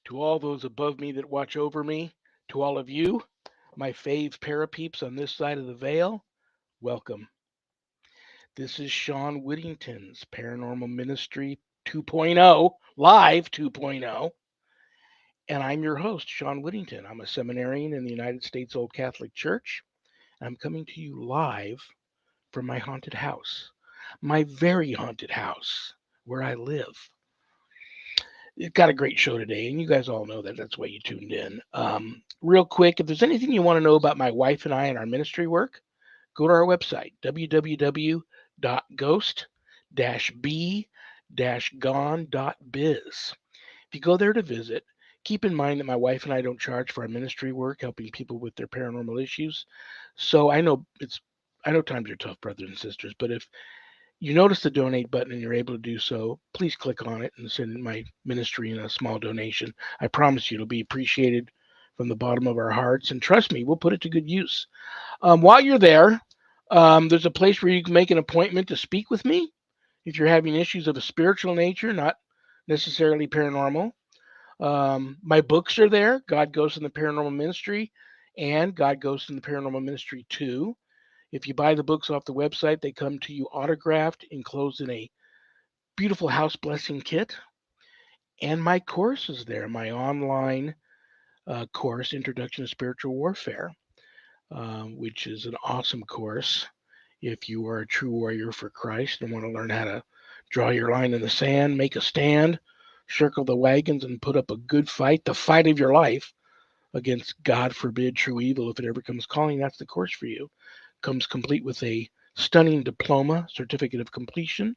To all those above me that watch over me, to all of you, my fave parapeeps on this side of the veil, welcome. This is Shawn Whittington's Paranormal Ministry 2.0, Live 2.0, and I'm your host, Shawn Whittington. I'm a seminarian in the United States Old Catholic Church. I'm coming to you live from my haunted house, my very haunted house where I live. It's got a great show today, and you guys all know that. That's why you tuned in. Real quick, if there's anything you want to know about my wife and I and our ministry work, go to our website, www.ghost-b-gone.biz. If you go there to visit, keep in mind that my wife and I don't charge for our ministry work, helping people with their paranormal issues. So I know times are tough, brothers and sisters, but if you notice the donate button and you're able to do so, please click on it and send my ministry in a small donation. I promise you it'll be appreciated from the bottom of our hearts. And trust me, we'll put it to good use. While you're there, there's a place where you can make an appointment to speak with me if you're having issues of a spiritual nature, not necessarily paranormal. My books are there, God Ghosts in the Paranormal Ministry and God Ghosts in the Paranormal Ministry 2. If you buy the books off the website, they come to you autographed, enclosed in a beautiful house blessing kit. And my course is there, my online course, Introduction to Spiritual Warfare, which is an awesome course if you are a true warrior for Christ and want to learn how to draw your line in the sand, make a stand, circle the wagons, and put up a good fight, the fight of your life against, God forbid, true evil. If it ever comes calling, that's the course for you. Comes complete with a stunning diploma, certificate of completion,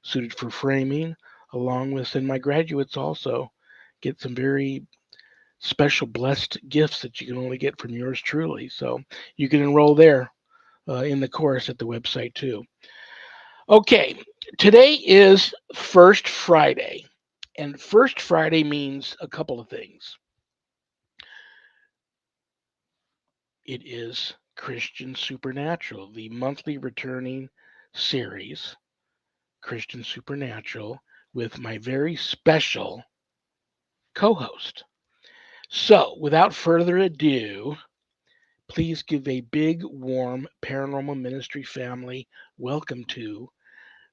suited for framing, along with, and my graduates also get some very special blessed gifts that you can only get from yours truly. So you can enroll there in the course at the website too. Okay, today is First Friday, and First Friday means a couple of things. It is Christian Supernatural, the monthly returning series, Christian Supernatural, with my very special co host. So, without further ado, please give a big, warm paranormal ministry family welcome to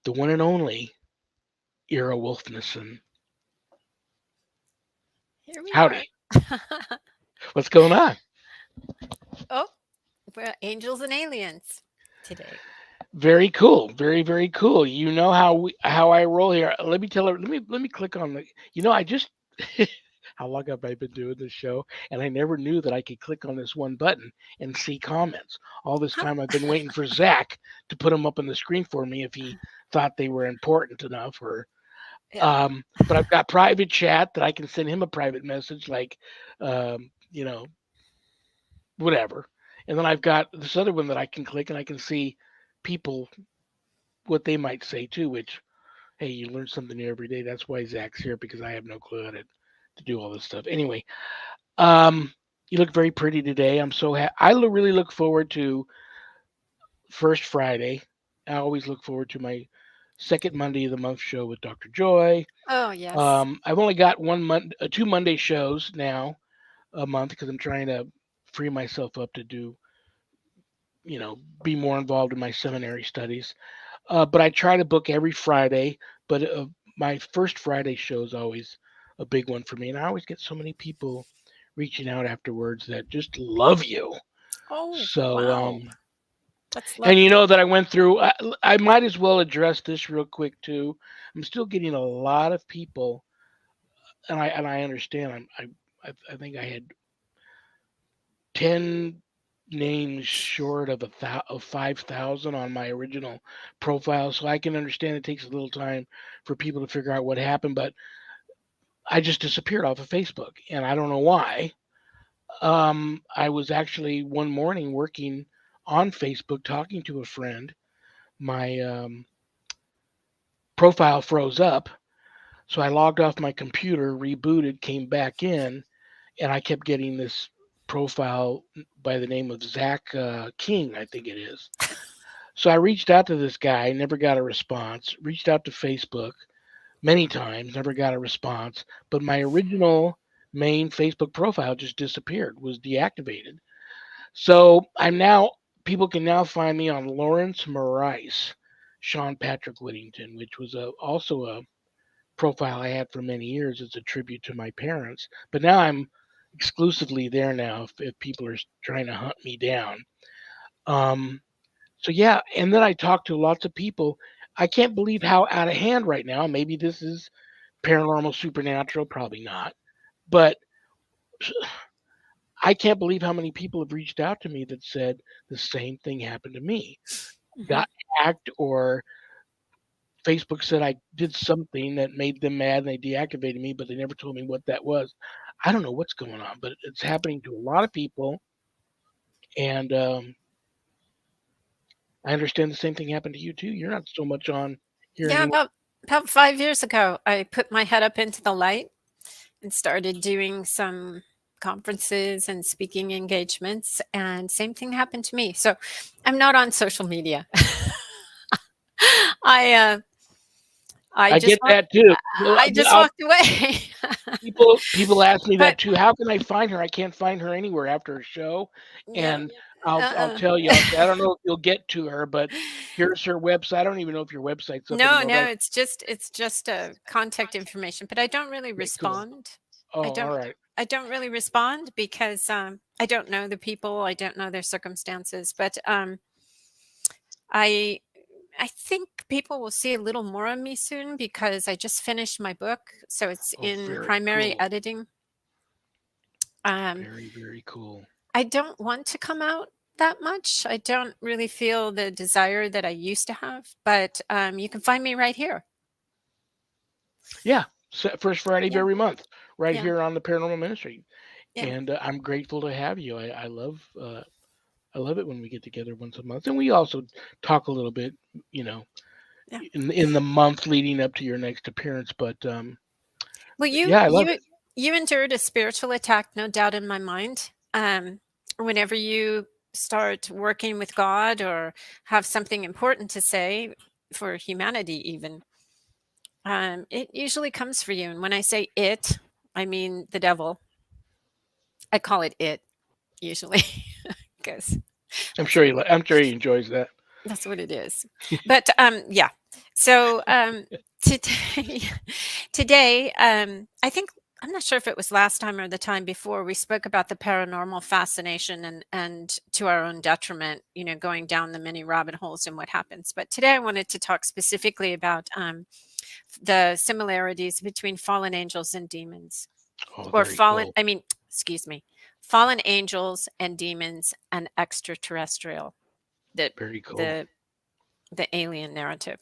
the one and only EIRA WULFNOTHSSON. Here we are. Howdy. What's going on? Oh, we're angels and aliens today. Very cool. Very, very cool. You know how I roll here. Let me tell her. Let me click on the. I just how long have I been doing this show? And I never knew that I could click on this one button and see comments. All this Huh? time I've been waiting for Zach to put them up on the screen for me if he thought they were important enough. Or Yeah. but I've got private chat that I can send him a private message like, um, you know, whatever. And then I've got this other one that I can click and I can see people what they might say too, which, hey, you learn something new every day. That's why Zach's here because I have no clue how to do all this stuff. Anyway, um, you look very pretty today. I'm so happy. Really look forward to First Friday. I always look forward to my second Monday of the month show with Dr. Joy. Oh, yes. I've only got two Monday shows now a month because I'm trying to free myself up to do, be more involved in my seminary studies. But I try to book every Friday. But my first Friday show is always a big one for me, and I always get so many people reaching out afterwards that just love you. Oh, So, wow. That's and you lovely. know that I went through. I might as well address this real quick too. I'm still getting a lot of people, and I understand. I think I had 10 names short of of 5,000 on my original profile, so I can understand it takes a little time for people to figure out what happened. But I just disappeared off of Facebook, and I don't know why. I was actually one morning working on Facebook talking to a friend. My profile froze up, so I logged off my computer, rebooted, came back in, and I kept getting this profile by the name of Zach King, I think it is. So I reached out to this guy, never got a response. Reached out to Facebook many times, never got a response. But my original main Facebook profile just disappeared, was deactivated. So people can now find me on Lawrence Maurice, Sean Patrick Whittington, which was also a profile I had for many years as a tribute to my parents. But now I'm exclusively there now if people are trying to hunt me down. Um, so yeah, and then I talked to lots of people. I can't believe how out of hand right now. Maybe this is paranormal, supernatural, probably not. But I can't believe how many people have reached out to me that said the same thing happened to me. Mhm. Got hacked, or Facebook said I did something that made them mad and they deactivated me, but they never told me what that was. I don't know what's going on, but it's happening to a lot of people. And I understand the same thing happened to you too. You're not so much on here Yeah, anymore. about 5 years ago, I put my head up into the light and started doing some conferences and speaking engagements, and same thing happened to me. So, I'm not on social media. I, uh, I I just get walked that too. Well, I just walked away. people ask me But that too. How can I find her? I can't find her anywhere after a show. yeah, And I'll uh-uh. tell you, I'll say, I don't know if you'll get to her, but here's her website. I don't even know if your website's up No, anymore, no, but it's just, contact information, but I don't really okay, cool. respond. I Oh, all don't right. I don't really respond because, I don't know the people, I don't know their circumstances, but, I I think people will see a little more of me soon because I just finished my book, so it's Oh, in very primary cool. editing. Um, Very, very cool. I don't want to come out that much. I don't really feel the desire that I used to have, but, you can find me right here. Yeah. First Friday of Yeah, every month, right yeah, here on the Paranormal Ministry. yeah. And I'm grateful to have you. I love it when we get together once a month, and we also talk a little bit, you know, Yeah. in the month leading up to your next appearance. Well, But you yeah, I love you it. you endured a spiritual attack, no doubt in my mind. Whenever you start working with God or have something important to say for humanity, even, it usually comes for you. And when I say it, I mean the devil. I call it it usually because that's what I'm sure he enjoys that. that's what it is. But yeah. So today, today, I think I'm not sure if it was last time or the time before we spoke about the paranormal fascination and to our own detriment, going down the many rabbit holes and what happens. But today I wanted to talk specifically about the similarities between fallen angels and demons, Oh, or very fallen. cool. I mean, excuse me, fallen angels and demons and extraterrestrial. The Very cool. the the alien narrative.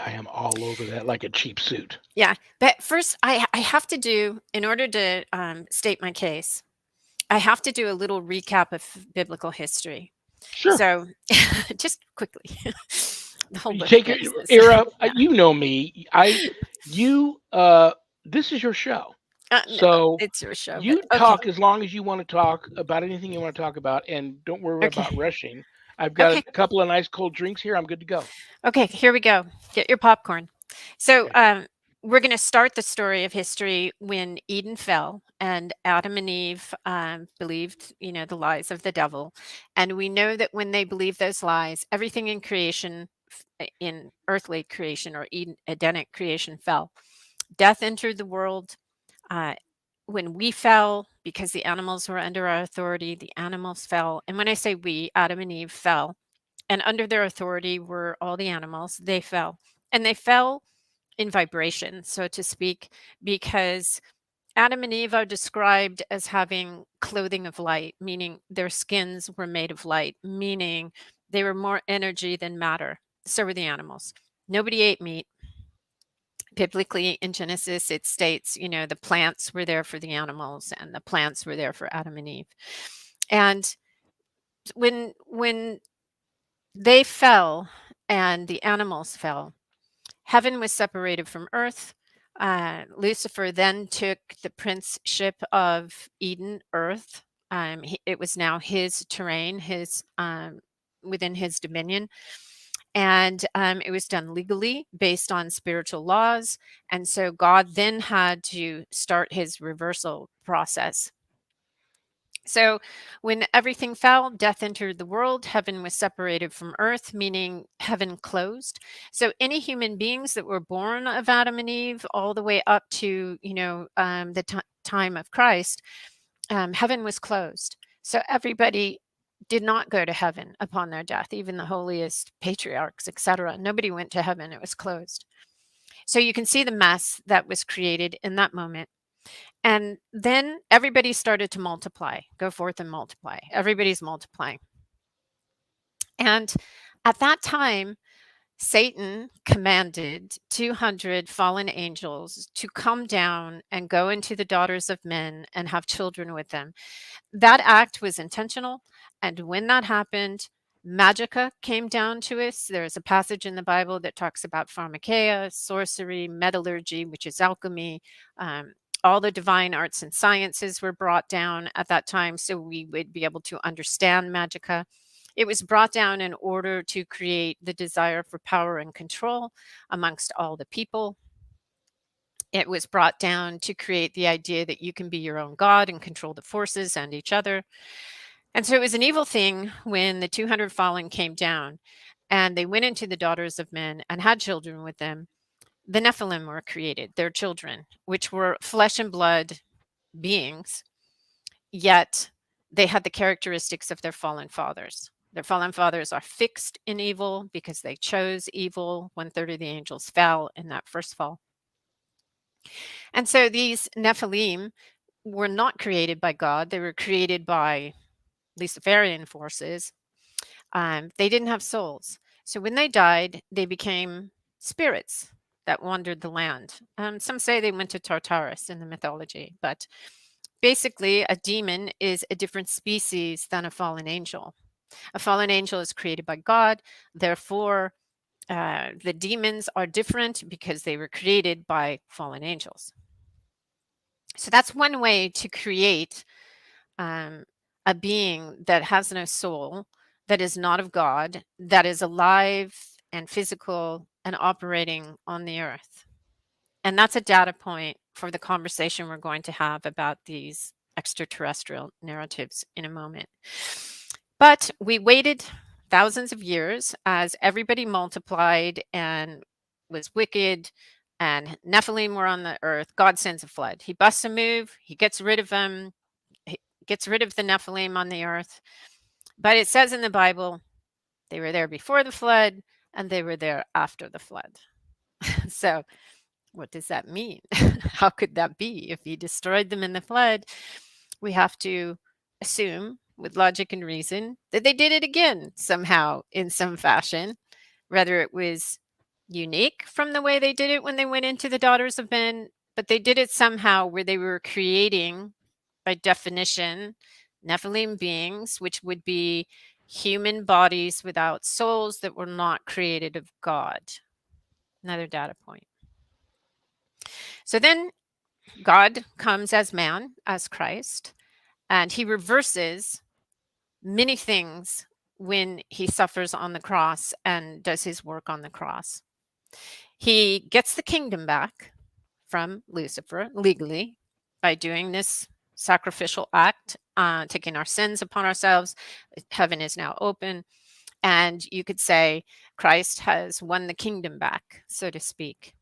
I am all over that like a cheap suit. Yeah, but first, I have to do in order to state my case. I have to do a little recap of biblical history. Sure. So, just quickly, the whole You book of take your Genesis. era. Yeah. You know me. You. This is your show, No, so it's your show, but you okay, talk as long as you want to talk about anything you want to talk about, and don't worry okay, about rushing. I've got a okay, couple of nice cold drinks here. I'm good to go. okay. Here we go. Get your popcorn. So, Okay. we're going to start the story of history when Eden fell and Adam and Eve believed, the lies of the devil. And we know that when they believed those lies, everything in creation, in earthly creation or Edenic creation, fell. Death entered the world. Uh, when we fell, because the animals were under our authority, the animals fell. And when I say we, Adam and Eve fell, and under their authority were all the animals, they fell. And they fell in vibration, so to speak, because Adam and Eve are described as having clothing of light, meaning their skins were made of light, meaning they were more energy than matter. So were the animals. Nobody ate meat. Biblically, in Genesis, it states, the plants were there for the animals and the plants were there for Adam and Eve. And when they fell and the animals fell, heaven was separated from earth. Lucifer then took the princeship of Eden, earth. It was now his terrain, his within his dominion, And it was done legally based on spiritual laws. And so God then had to start his reversal process. So when everything fell, death entered the world, heaven was separated from earth, meaning heaven closed. So any human beings that were born of Adam and Eve all the way up to, the time of Christ, heaven was closed. So everybody did not go to heaven upon their death, even the holiest patriarchs, etc. Nobody went to heaven, it was closed. So you can see the mess that was created in that moment. And then everybody started to multiply, go forth and multiply. Everybody's multiplying. And at that time, Satan commanded 200 fallen angels to come down and go into the daughters of men and have children with them. That act was intentional. And when that happened, magica came down to us. There's a passage in the Bible that talks about pharmakeia, sorcery, metallurgy, which is alchemy. Um, all the divine arts and sciences were brought down at that time so we would be able to understand magica. It was brought down in order to create the desire for power and control amongst all the people. It was brought down to create the idea that you can be your own God and control the forces and each other. And so it was an evil thing when the 200 fallen came down and they went into the daughters of men and had children with them. The Nephilim were created, their children, which were flesh and blood beings, yet they had the characteristics of their fallen fathers. Their fallen fathers are fixed in evil because they chose evil. 1/3 of the angels fell in that first fall. And so these Nephilim were not created by God. They were created by Luciferian forces. They didn't have souls. So when they died, they became spirits that wandered the land. Some say they went to Tartarus in the mythology, but basically, a demon is a different species than a fallen angel. A fallen angel is created by God. Therefore, the demons are different because they were created by fallen angels. So that's one way to create um, a being that has no soul, that is not of God, that is alive and physical and operating on the earth. And that's a data point for the conversation we're going to have about these extraterrestrial narratives in a moment. But we waited thousands of years as everybody multiplied and was wicked, and Nephilim were on the earth. God sends a flood. He busts a move, he gets rid of them, he gets rid of the Nephilim on the earth. But it says in the Bible, they were there before the flood and they were there after the flood. So what does that mean? How could that be? If he destroyed them in the flood, we have to assume with logic and reason that they did it again somehow in some fashion, whether it was unique from the way they did it when they went into the daughters of men, but they did it somehow where they were creating, by definition, Nephilim beings, which would be human bodies without souls that were not created of God. Another data point. So then God comes as man, as Christ, and he reverses many things when he suffers on the cross and does his work on the cross. He gets the kingdom back from Lucifer legally by doing this sacrificial act, taking our sins upon ourselves. Heaven is now open. And you could say Christ has won the kingdom back, so to speak.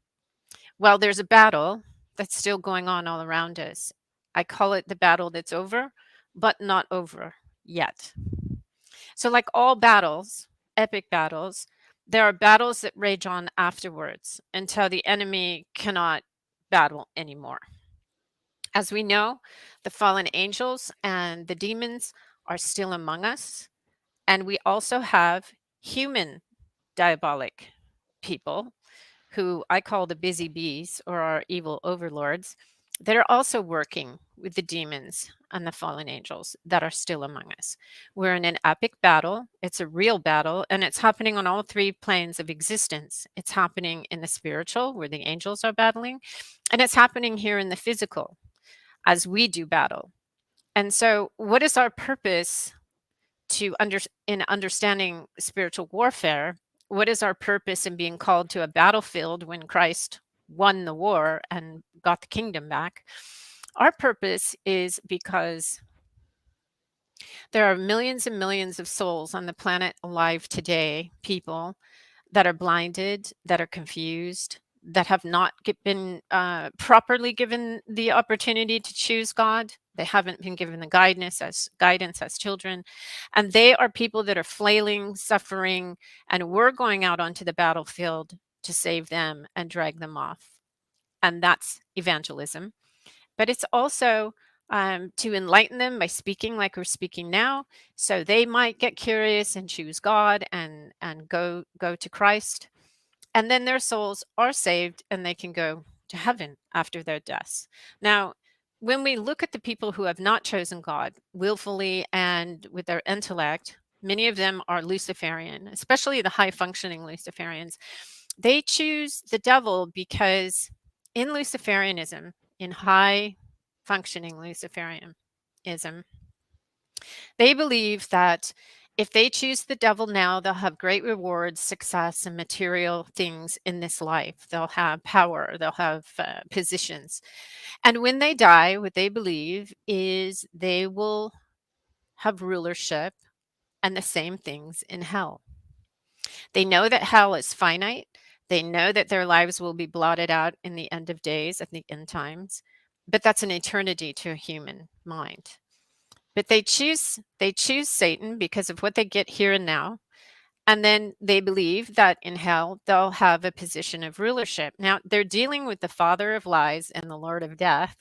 Well, there's a battle that's still going on all around us. I call it the battle that's over, but not over yet. So, like all battles, epic battles, there are battles that rage on afterwards until the enemy cannot battle anymore. As we know, the fallen angels and the demons are still among us. And we also have human diabolic people who I call the busy bees or our evil overlords that are also working with the demons and the fallen angels that are still among us. We're in an epic battle. It's a real battle, and it's happening on all three planes of existence. It's happening in the spiritual, where the angels are battling, and it's happening here in the physical as we do battle. And so, what is our purpose in understanding spiritual warfare? what is our purpose in being called to a battlefield when Christ won the war and got the kingdom back? Our purpose is because there are millions and millions of souls on the planet alive today, people that are blinded, that are confused, that have not been properly given the opportunity to choose God. They haven't been given the guidance as children, and they are people that are flailing, suffering, and we're going out onto the battlefield to save them and drag them off. And that's evangelism. But it's also to enlighten them by speaking like we're speaking now, so they might get curious and choose God and go to Christ, and then their souls are saved and they can go to heaven after their deaths. Now, when we look at the people who have not chosen God willfully and with their intellect, many of them are Luciferian, especially the high functioning Luciferians. They choose the devil because in Luciferianism, in high functioning Luciferianism, they believe that if they choose the devil now, they'll have great rewards, success, and material things in this life. They'll have power, they'll have positions. And when they die, what they believe is they will have rulership and the same things in hell. They know that hell is finite. They know that their lives will be blotted out in the end of days, at the end times. But that's an eternity to a human mind. But they choose Satan because of what they get here and now. And then they believe that in hell they'll have a position of rulership. Now they're dealing with the father of lies and the lord of death.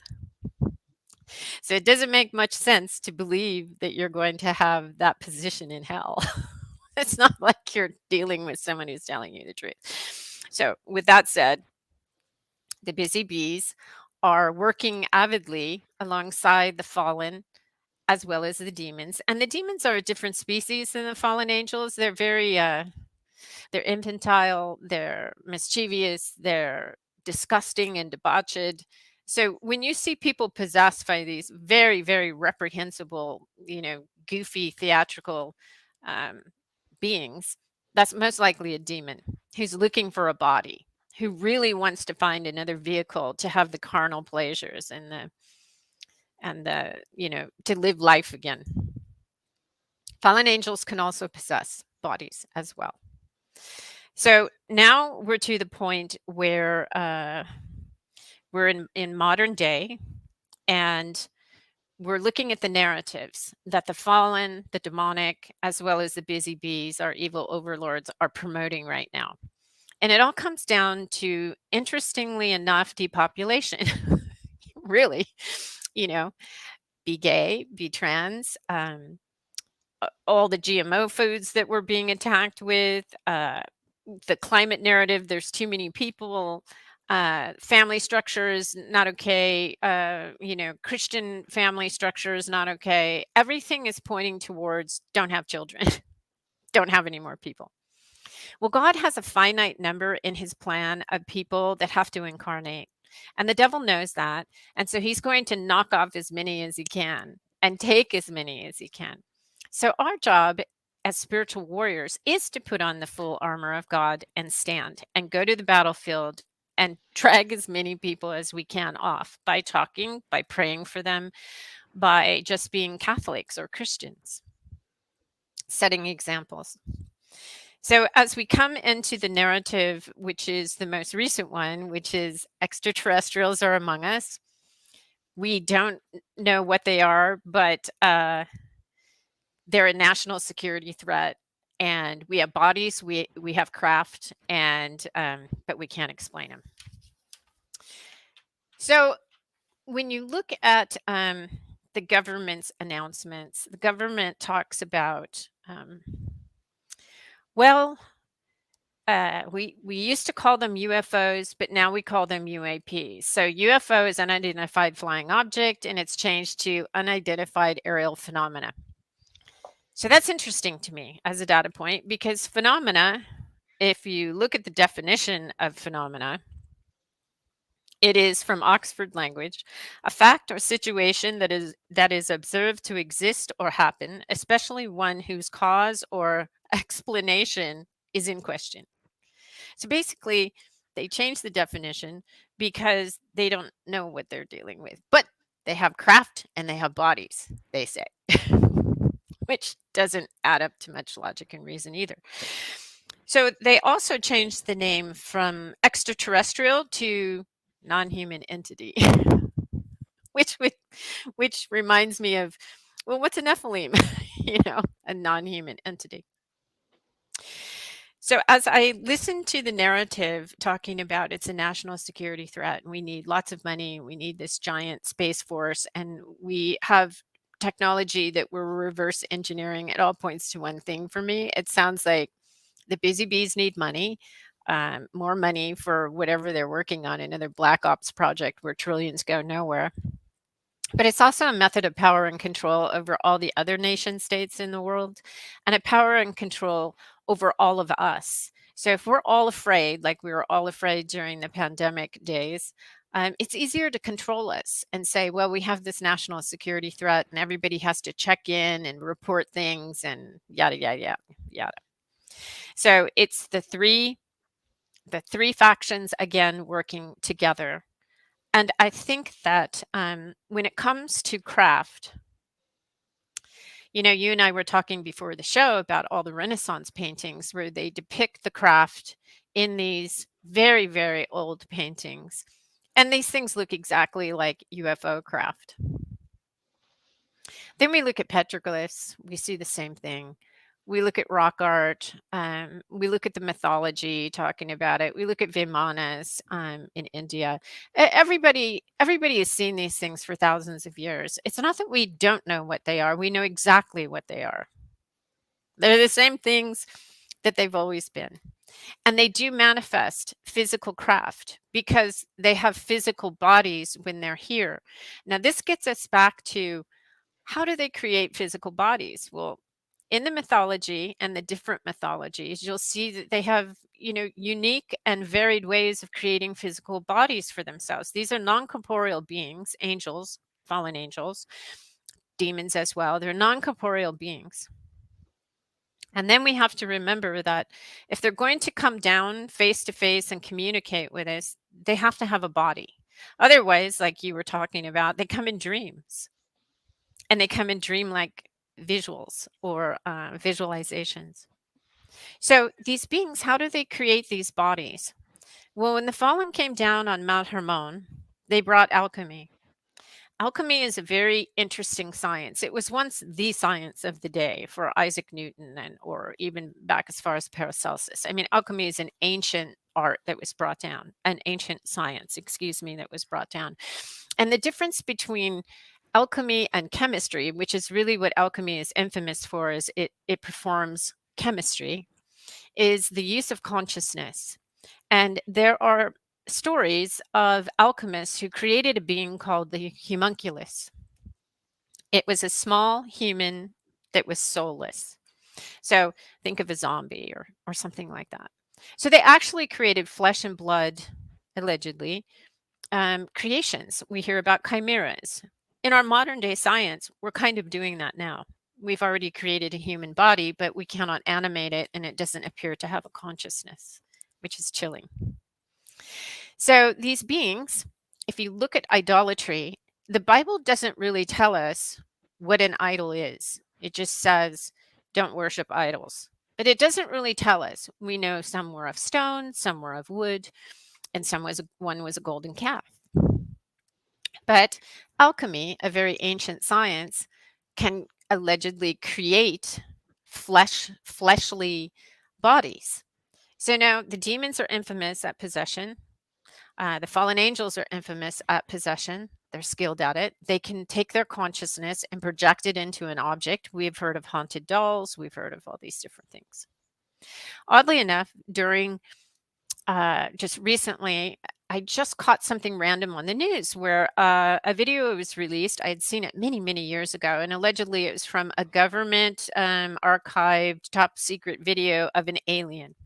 So it doesn't make much sense to believe that you're going to have that position in hell. It's not like you're dealing with someone who's telling you the truth. So, with that said, the busy bees are working avidly alongside the fallen as well as the demons. And the demons are a different species than the fallen angels. They're very they're infantile, they're mischievous, they're disgusting and debauched. So when you see people possessed by these very, very reprehensible, goofy theatrical um, beings, that's most likely a demon who's looking for a body, who really wants to find another vehicle to have the carnal pleasures and to live life again. Fallen angels can also possess bodies as well. So now we're to the point where we're in modern day, and we're looking at the narratives that the fallen, the demonic, as well as the busy bees, our evil overlords, are promoting right now. And it all comes down to, interestingly enough, depopulation. Really, you know, be gay, be trans, all the GMO foods that we're being attacked with, the climate narrative, there's too many people, family structure is not okay, Christian family structure is not okay. Everything is pointing towards don't have children, don't have any more people. Well, God has a finite number in his plan of people that have to incarnate. And the devil knows that. And so he's going to knock off as many as he can and take as many as he can. So our job as spiritual warriors is to put on the full armor of God and stand and go to the battlefield and drag as many people as we can off by talking, by praying for them, by just being Catholics or Christians, setting examples. So, as we come into the narrative, which is the most recent one, which is extraterrestrials are among us, we don't know what they are, but they're a national security threat. And we have bodies, we have craft, and but we can't explain them. So, when you look at the government's announcements, the government talks about, well, we used to call them UFOs, but now we call them UAPs. So UFO is unidentified flying object, and it's changed to unidentified aerial phenomena. So that's interesting to me as a data point, because phenomena, if you look at the definition of phenomena, it is from Oxford language, a fact or situation that is observed to exist or happen, especially one whose cause or explanation is in question. So basically, they changed the definition because they don't know what they're dealing with. But they have craft and they have bodies, they say, which doesn't add up to much logic and reason either. So they also changed the name from extraterrestrial to non-human entity, which would, which reminds me of, well, what's a Nephilim? A non-human entity. So as I listen to the narrative talking about it's a national security threat and we need lots of money, we need this giant space force, and we have technology that we're reverse engineering, it all points to one thing for me. It sounds like the busy bees need money, more money for whatever they're working on, another black ops project where trillions go nowhere. But it's also a method of power and control over all the other nation states in the world, and a power and control over all of us. So if we're all afraid, like we were all afraid during the pandemic days, it's easier to control us and say, well, we have this national security threat and everybody has to check in and report things and yada, yada, yada, yada. So it's the three factions again working together. And I think that when it comes to craft, you and I were talking before the show about all the Renaissance paintings where they depict the craft in these very, very old paintings. And these things look exactly like UFO craft. Then we look at petroglyphs, we see the same thing. We look at rock art, we look at the mythology talking about it. We look at Vimanas in India. Everybody has seen these things for thousands of years. It's not that we don't know what they are. We know exactly what they are. They're the same things that they've always been. And they do manifest physical craft because they have physical bodies when they're here. Now, this gets us back to how do they create physical bodies? Well, in the mythology and the different mythologies, you'll see that they have, unique and varied ways of creating physical bodies for themselves. These are non-corporeal beings, angels, fallen angels, demons as well. They're non-corporeal beings. And then we have to remember that if they're going to come down face to face and communicate with us, they have to have a body. Otherwise, like you were talking about, they come in dreams. And they come in dream-like visuals or visualizations. So these beings, how do they create these bodies? Well, when the fallen came down on Mount Hermon, they brought alchemy. Alchemy is a very interesting science. It was once the science of the day for Isaac Newton or even back as far as Paracelsus. I mean, alchemy is an ancient art that was brought down, an ancient science, excuse me, that was brought down. And the difference between alchemy and chemistry, which is really what alchemy is infamous for, is it performs chemistry, is the use of consciousness. And there are stories of alchemists who created a being called the homunculus. It was a small human that was soulless. So think of a zombie or something like that. So they actually created flesh and blood, allegedly, creations. We hear about chimeras. In our modern day science, we're kind of doing that now. We've already created a human body, but we cannot animate it and it doesn't appear to have a consciousness, which is chilling. So these beings, if you look at idolatry, the Bible doesn't really tell us what an idol is. It just says, don't worship idols. But it doesn't really tell us. We know some were of stone, some were of wood, and one was a golden calf. But alchemy, a very ancient science, can allegedly create fleshly bodies. So now the demons are infamous at possession. The fallen angels are infamous at possession. They're skilled at it. They can take their consciousness and project it into an object. We've heard of haunted dolls. We've heard of all these different things. Oddly enough, during just recently, I just caught something random on the news where a video was released. I had seen it many, many years ago, and allegedly it was from a government archived top secret video of an alien.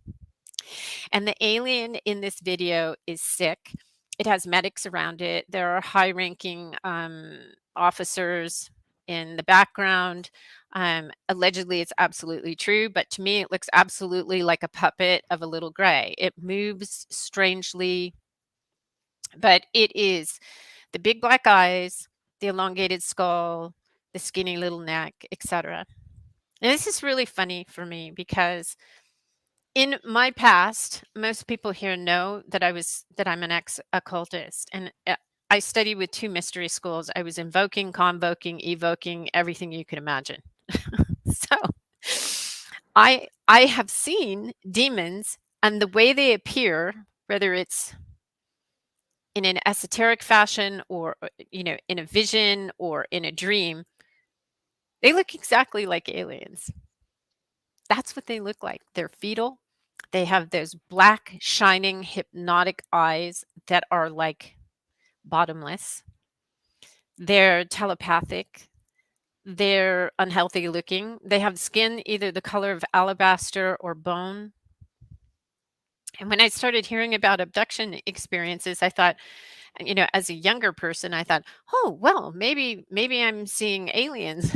And the alien in this video is sick. It has medics around it. There are high ranking officers in the background. Allegedly, it's absolutely true, but to me, it looks absolutely like a puppet of a little gray. It moves strangely, but it is the big black eyes, the elongated skull, the skinny little neck, etc. And this is really funny for me because in my past, most people here know that I'm an ex occultist, and I studied with two mystery schools. I was invoking, convoking, evoking, everything you could imagine. So I have seen demons and the way they appear, whether it's in an esoteric fashion or in a vision or in a dream, they look exactly like aliens. That's what they look like. They're fetal. They have those black, shining, hypnotic eyes that are like bottomless. They're telepathic. They're unhealthy looking. They have skin either the color of alabaster or bone. And when I started hearing about abduction experiences, I thought, as a younger person, I thought, oh, well, maybe I'm seeing aliens.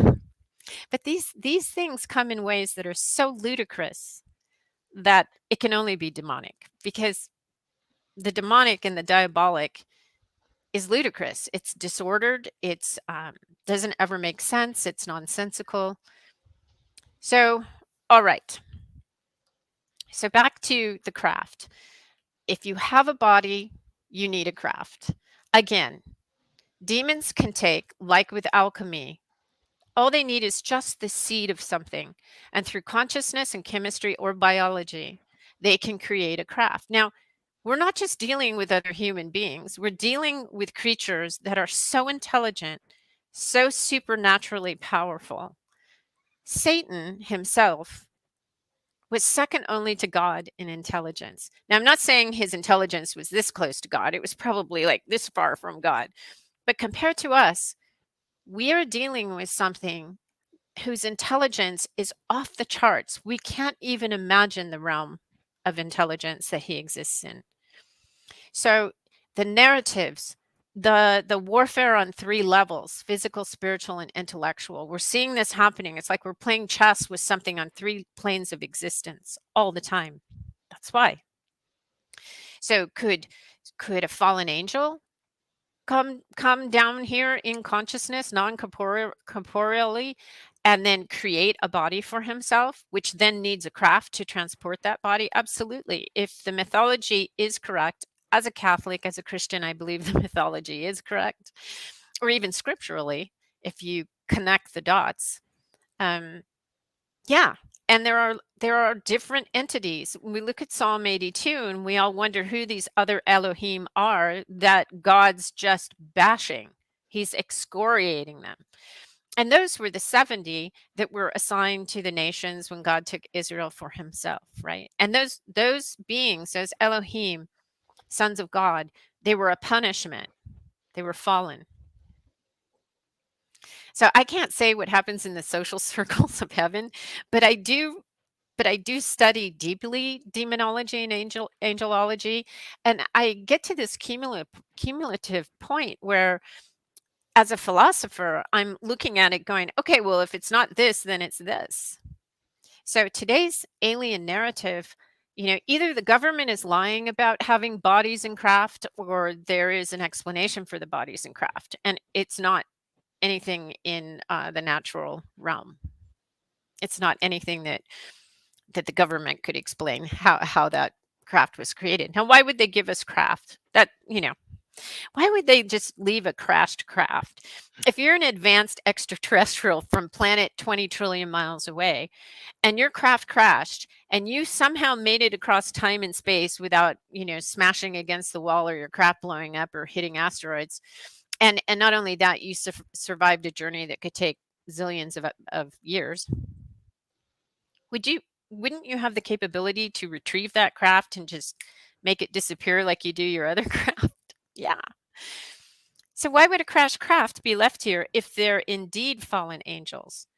But these things come in ways that are so ludicrous that it can only be demonic, because the demonic and the diabolic is ludicrous. It's disordered. It's doesn't ever make sense. It's nonsensical. So, all right. So back to the craft. If you have a body, you need a craft. Again, demons can take, like with alchemy, all they need is just the seed of something. And through consciousness and chemistry or biology, they can create a craft. Now, we're not just dealing with other human beings, we're dealing with creatures that are so intelligent, so supernaturally powerful. Satan himself was second only to God in intelligence. Now, I'm not saying his intelligence was this close to God, it was probably like this far from God. But compared to us, we are dealing with something whose intelligence is off the charts. We can't even imagine the realm of intelligence that he exists in. So the narratives, the warfare on three levels, physical, spiritual, and intellectual. We're seeing this happening. It's like we're playing chess with something on three planes of existence all the time. That's why. So could a fallen angel come down here in consciousness non-corporeally and then create a body for himself, which then needs a craft to transport that body? Absolutely. If the mythology is correct, as a Catholic, as a Christian, I believe the mythology is correct, or even scripturally, if you connect the dots. um, yeah, and there are different entities. We look at Psalm 82 and we all wonder who these other Elohim are that God's just bashing. He's excoriating them. And those were the 70 that were assigned to the nations when God took Israel for himself, right? And those beings, those Elohim, sons of God, they were a punishment. They were fallen. So I can't say what happens in the social circles of heaven, but I do study deeply demonology and angelology, and I get to this cumulative point where, as a philosopher, I'm looking at it going, okay, well, if it's not this, then it's this. So today's alien narrative, either the government is lying about having bodies in craft, or there is an explanation for the bodies in craft, and it's not anything in the natural realm. It's not anything that the government could explain how that craft was created. Now, why would they give us craft? Why would they just leave a crashed craft? If you're an advanced extraterrestrial from planet 20 trillion miles away and your craft crashed and you somehow made it across time and space without, smashing against the wall or your craft blowing up or hitting asteroids, and not only that, you survived a journey that could take zillions of years, would you wouldn't you have the capability to retrieve that craft and just make it disappear like you do your other craft? Yeah. So why would a crashed craft be left here if they're indeed fallen angels?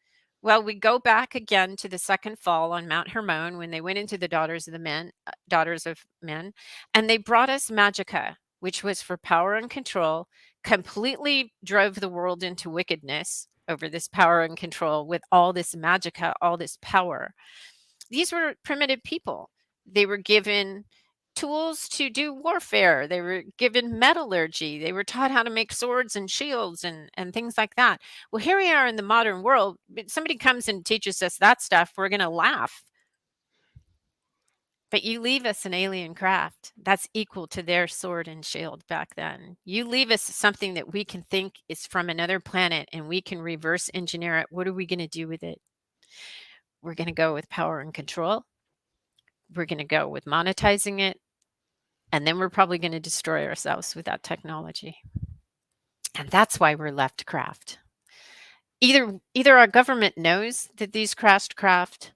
Well, we go back again to the second fall on Mount Hermon when they went into the daughters of men, and they brought us magica, which was for power and control, completely drove the world into wickedness, over this power and control with all this magica, all this power. These were primitive people. They were given tools to do warfare. They were given metallurgy. They were taught how to make swords and shields and things like that. Well, here we are in the modern world. Somebody comes and teaches us that stuff, we're going to laugh. But you leave us an alien craft that's equal to their sword and shield back then. You leave us something that we can think is from another planet and we can reverse engineer it. What are we going to do with it? We're going to go with power and control. We're going to go with monetizing it. And then we're probably going to destroy ourselves with that technology. And that's why we're left craft. Either our government knows that these craft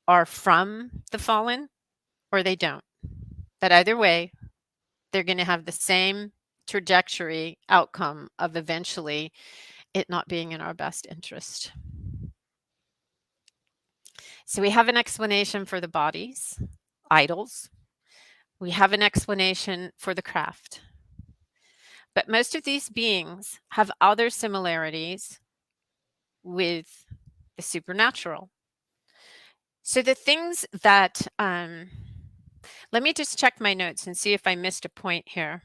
are from the fallen or they don't. But either way, they're going to have the same trajectory outcome of eventually it not being in our best interest. So we have an explanation for the bodies, idols. We have an explanation for the craft. But most of these beings have other similarities with the supernatural. So the things that, let me just check my notes and see if I missed a point here.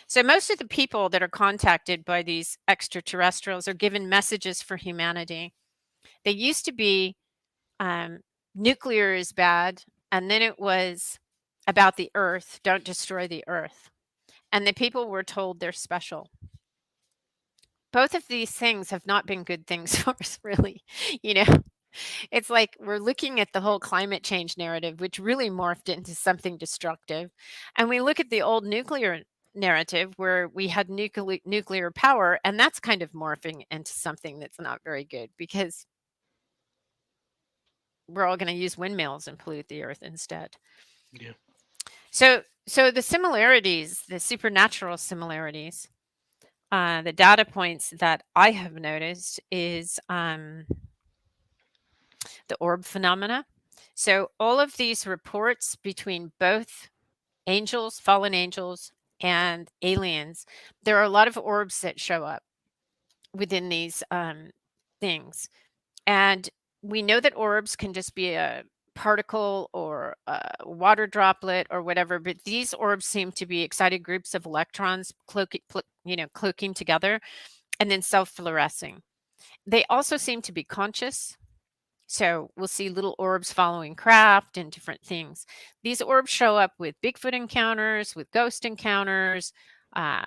So most of the people that are contacted by these extraterrestrials are given messages for humanity. They used to be nuclear is bad, and then it was about the earth, don't destroy the earth. And the people were told they're special. Both of these things have not been good things for us, really. You know, it's like we're looking at the whole climate change narrative, which really morphed into something destructive. And we look at the old nuclear narrative where we had nuclear power, and that's kind of morphing into something that's not very good because we're all going to use windmills and pollute the earth instead. Yeah. So the similarities, the supernatural similarities, the data points that I have noticed is the orb phenomena. So all of these reports between both angels, fallen angels, and aliens, there are a lot of orbs that show up within these things. And we know that orbs can just be a particle or a water droplet or whatever, but these orbs seem to be excited groups of electrons cloaking together and then self-fluorescing. They also seem to be conscious. So we'll see little orbs following craft and different things. These orbs show up with Bigfoot encounters, with ghost encounters, uh,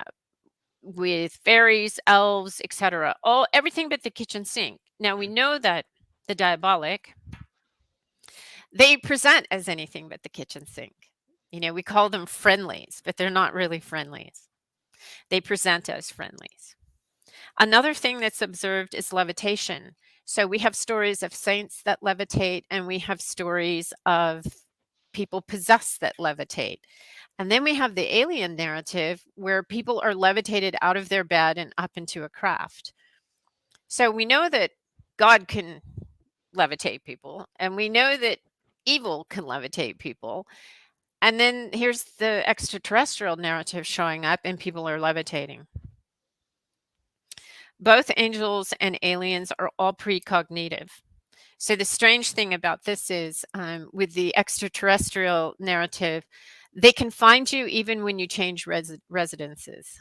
with fairies, elves, etc. All everything but the kitchen sink. Now we know that the diabolic, they present as anything but the kitchen sink. You know, we call them friendlies, but they're not really friendlies. They present as friendlies. Another thing that's observed is levitation. So we have stories of saints that levitate, and we have stories of people possessed that levitate. And then we have the alien narrative where people are levitated out of their bed and up into a craft. So we know that God can levitate people, and we know that evil can levitate people. And then here's the extraterrestrial narrative showing up, and people are levitating. Both angels and aliens are all precognitive. So the strange thing about this is with the extraterrestrial narrative, they can find you even when you change residences.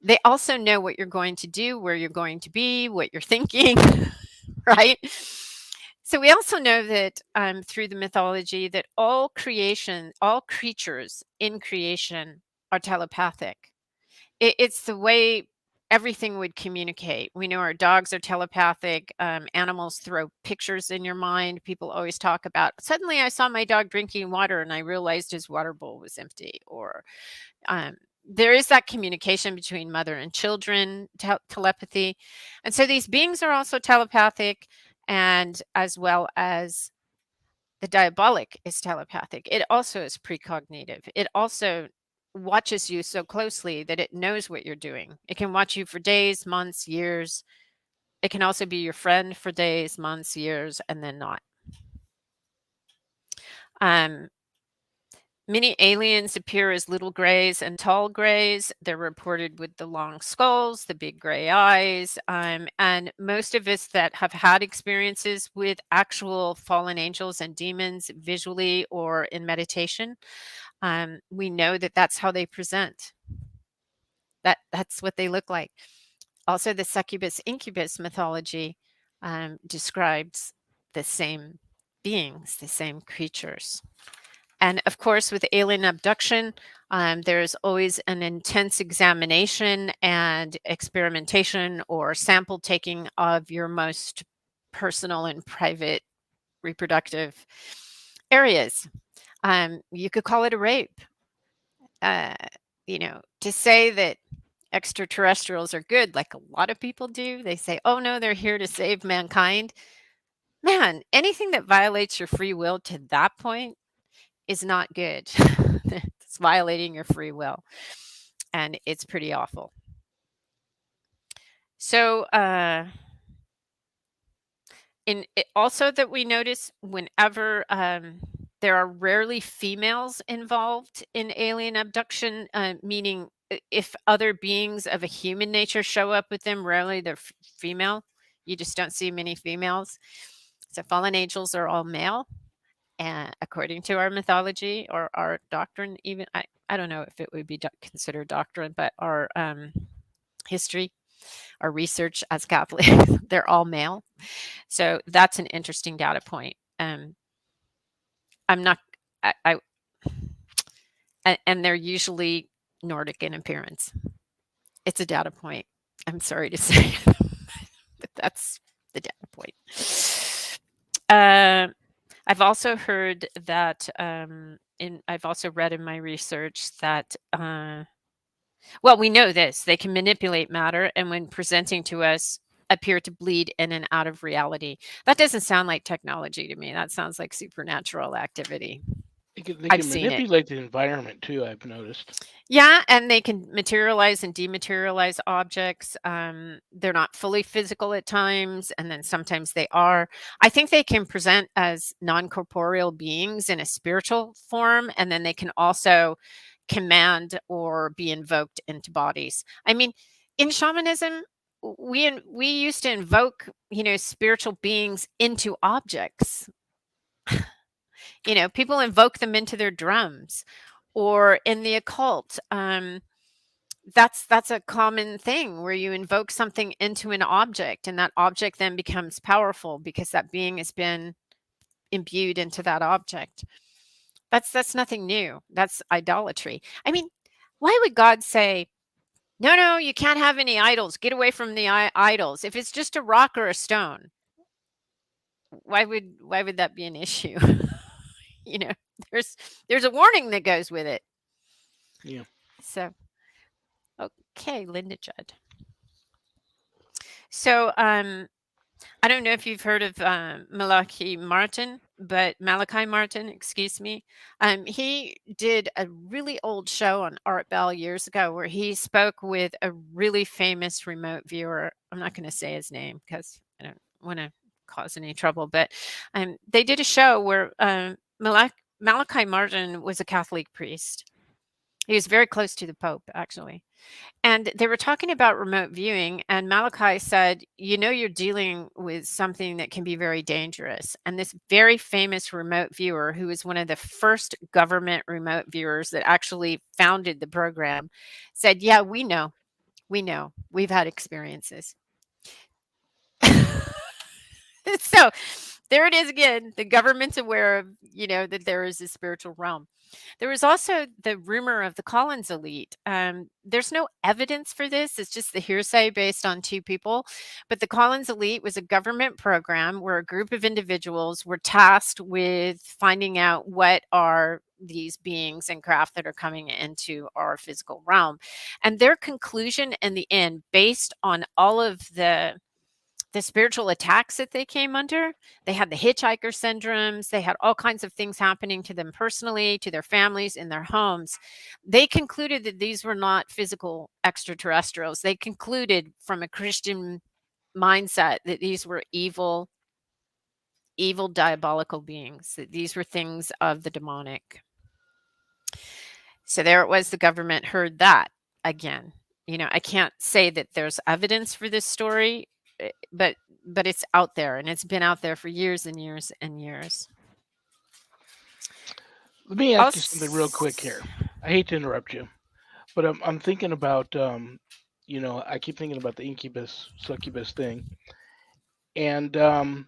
They also know what you're going to do, where you're going to be, what you're thinking, right? So we also know that through the mythology that all creatures in creation are telepathic. It's the way everything would communicate. We know our dogs are telepathic. Animals throw pictures in your mind. People always talk about, suddenly I saw my dog drinking water and I realized his water bowl was empty. Or there is that communication between mother and children, telepathy. And so these beings are also telepathic, and as well as the diabolic is telepathic. It also is precognitive. It also watches you so closely that it knows what you're doing. It can watch you for days, months, years. It can also be your friend for days, months, years, and then not. Um, Many aliens appear as little grays and tall grays. They're reported with the long skulls, the big gray eyes, and most of us that have had experiences with actual fallen angels and demons visually or in meditation, we know that that's how they present. That's what they look like. Also, the succubus incubus mythology describes the same beings, the same creatures. And of course, with alien abduction, there's always an intense examination and experimentation or sample taking of your most personal and private reproductive areas. You could call it a rape. Uh, to say that extraterrestrials are good, like a lot of people do, they say, oh no, they're here to save mankind. Man, anything that violates your free will to that point is not good. It's violating your free will, and it's pretty awful. So, also that we notice whenever there are rarely females involved in alien abduction, meaning if other beings of a human nature show up with them, rarely they're female. You just don't see many females. So fallen angels are all male, and according to our mythology or our doctrine, even I don't know if it would be considered doctrine, but our history, our research as Catholics, they're all male. So that's an interesting data point. I'm not, I and they're usually Nordic in appearance. It's a data point. I'm sorry to say, but that's the data point. I've also heard that, I've also read in my research that, well, we know this, they can manipulate matter and when presenting to us, appear to bleed in and out of reality. That doesn't sound like technology to me. That sounds like supernatural activity. They I've can seen it. manipulate the environment too, I've noticed. Yeah, and they can materialize and dematerialize objects. They're not fully physical at times, and then sometimes they are. I think they can present as non corporeal beings in a spiritual form, and then they can also command or be invoked into bodies. I mean, in shamanism, we used to invoke, spiritual beings into objects. People invoke them into their drums, or in the occult. That's a common thing where you invoke something into an object, and that object then becomes powerful because that being has been imbued into that object. That's nothing new. That's idolatry. I mean, why would God say, no, no, you can't have any idols. Get away from the idols. If it's just a rock or a stone, why would that be an issue? you know, there's there's a warning that goes with it. Yeah. So, okay, Linda Judd. So, I don't know if you've heard of Malachi Martin, excuse me. He did a really old show on Art Bell years ago where he spoke with a really famous remote viewer. I'm not going to say his name because I don't want to cause any trouble, but they did a show where Malachi Martin was a Catholic priest. He was very close to the Pope, actually. And they were talking about remote viewing, and Malachi said, you're dealing with something that can be very dangerous. And this very famous remote viewer, who was one of the first government remote viewers that actually founded the program, said, yeah, we know. We know. We've had experiences. So there it is again. The government's aware of, that there is a spiritual realm. There was also the rumor of the Collins elite. There's no evidence for this. It's just the hearsay based on two people. But the Collins elite was a government program where a group of individuals were tasked with finding out what are these beings and craft that are coming into our physical realm. And their conclusion in the end, based on all of the spiritual attacks that they came under. They had the hitchhiker syndromes. They had all kinds of things happening to them personally, to their families, in their homes. They concluded that these were not physical extraterrestrials. They concluded from a Christian mindset that these were evil, evil, diabolical beings, that these were things of the demonic. So there it was, the government heard that again. I can't say that there's evidence for this story, but it's out there, and it's been out there for years and years and years. Let me ask you something real quick Also, here. I hate to interrupt you, but I'm thinking about I keep thinking about the incubus succubus thing, and on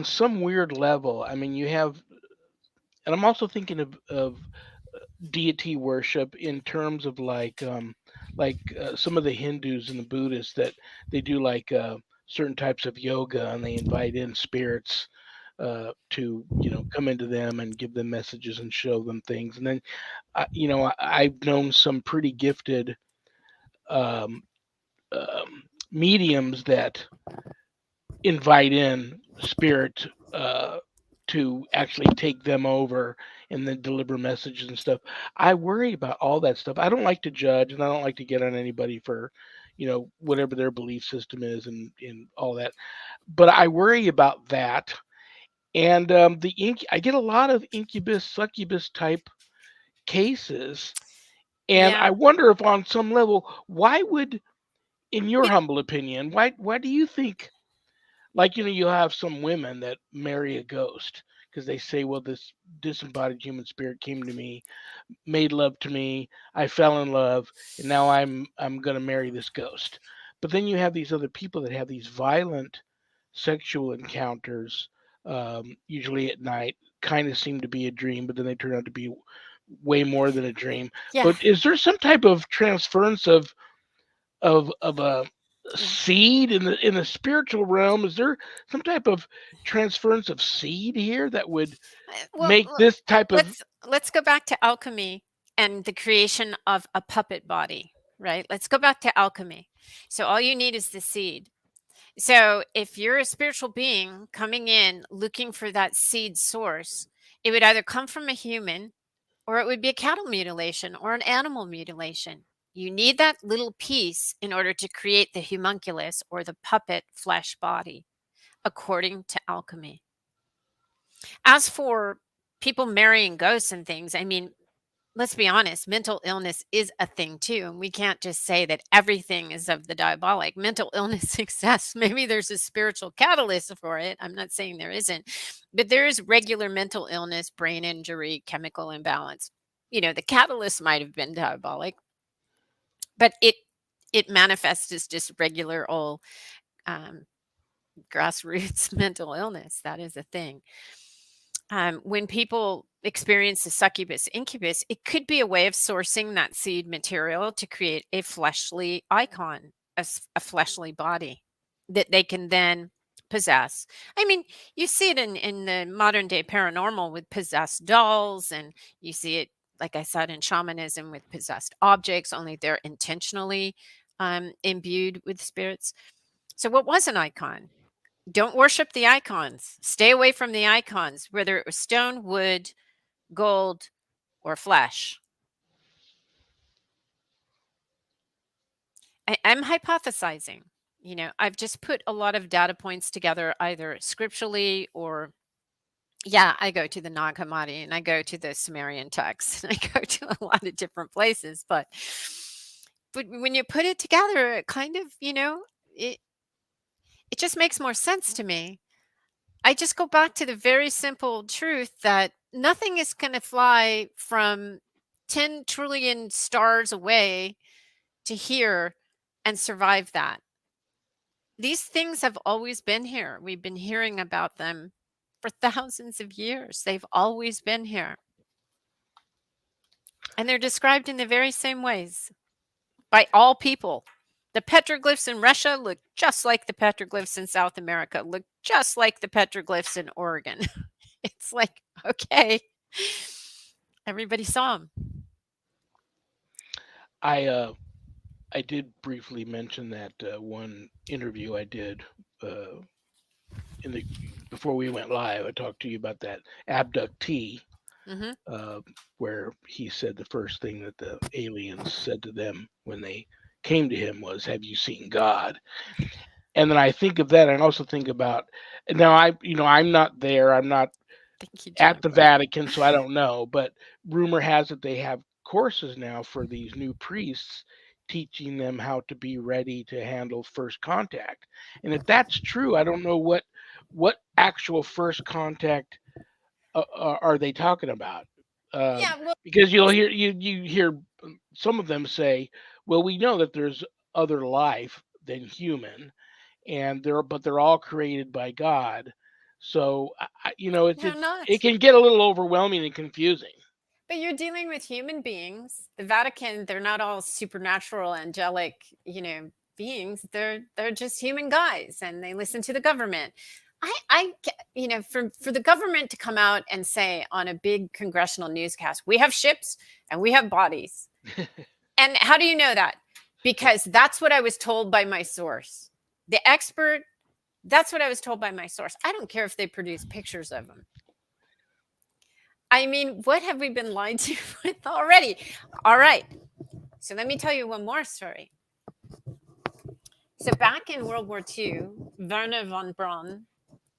some weird level, I mean, you have, and I'm also thinking of deity worship in terms of some of the Hindus and the Buddhists that they do certain types of yoga and they invite in spirits to come into them and give them messages and show them things. And then I've known some pretty gifted um, mediums that invite in spirit to actually take them over and then deliver messages and stuff. I worry about all that stuff. I don't like to judge and I don't like to get on anybody for, whatever their belief system is and all that. But I worry about that. And I get a lot of incubus, succubus type cases. And I yeah. wonder if on some level, why would, in your humble opinion, why do you think, like, you'll have some women that marry a ghost because they say, well, this disembodied human spirit came to me, made love to me, I fell in love, and now I'm gonna marry this ghost. But then you have these other people that have these violent sexual encounters, usually at night, kind of seem to be a dream, but then they turn out to be way more than a dream. Yeah. But is there some type of transference of a Yeah. seed in the spiritual realm? Is there some type of transference of seed here that would Well, make this type of let's go back to alchemy and the creation of a puppet body, right? Let's go back to alchemy. So all you need is the seed. So if you're a spiritual being coming in looking for that seed source, it would either come from a human, or it would be a cattle mutilation or an animal mutilation. You need that little piece in order to create the homunculus or the puppet flesh body, according to alchemy. As for people marrying ghosts and things, I mean, let's be honest, mental illness is a thing too. And we can't just say that everything is of the diabolic. Mental illness exists. Maybe there's a spiritual catalyst for it. I'm not saying there isn't, but there is regular mental illness, brain injury, chemical imbalance. The catalyst might have been diabolic, but it manifests as just regular old um, grassroots mental illness. That is a thing. When people experience the succubus incubus, it could be a way of sourcing that seed material to create a fleshly icon, a fleshly body that they can then possess. I mean, you see it in the modern day paranormal with possessed dolls, and you see it, like I said, in shamanism with possessed objects, only they're intentionally imbued with spirits. So, what was an icon? Don't worship the icons. Stay away from the icons, whether it was stone, wood, gold, or flesh. I'm hypothesizing. I've just put a lot of data points together, either scripturally or, yeah, I go to the Nag Hammadi and I go to the Sumerian texts and I go to a lot of different places. But when you put it together, it kind of, it just makes more sense to me. I just go back to the very simple truth that nothing is going to fly from 10 trillion stars away to here and survive that. These things have always been here. We've been hearing about them for thousands of years. They've always been here. And they're described in the very same ways by all people. The petroglyphs in Russia look just like the petroglyphs in South America, look just like the petroglyphs in Oregon. It's like, okay, everybody saw them. I uh I did briefly mention that one interview I did uh in the before we went live. I talked to you about that abductee, Hmm. uh, where he said the first thing that the aliens said to them when they came to him was, "Have you seen God?" And then I think of that, and I also think about now I'm not there. I'm not. Thank you, at the Jennifer. Vatican, so I don't know. But rumor has it they have courses now for these new priests teaching them how to be ready to handle first contact. And if that's true, I don't know what actual first contact are they talking about? Yeah, well, Because you hear some of them say, "Well, we know that there's other life than human, and they're all created by God." So no, it not. can get a little overwhelming and confusing. But you're dealing with human beings. The Vatican, they're not all supernatural, angelic, beings. They're just human guys, and they listen to the government. For the government to come out and say on a big congressional newscast, we have ships and we have bodies. And how do you know that? Because that's what I was told by my source. The expert, that's what I was told by my source. I don't care if they produce pictures of them. I mean, what have we been lied to with already? All right. So let me tell you one more story. So back in World War II, Werner von Braun,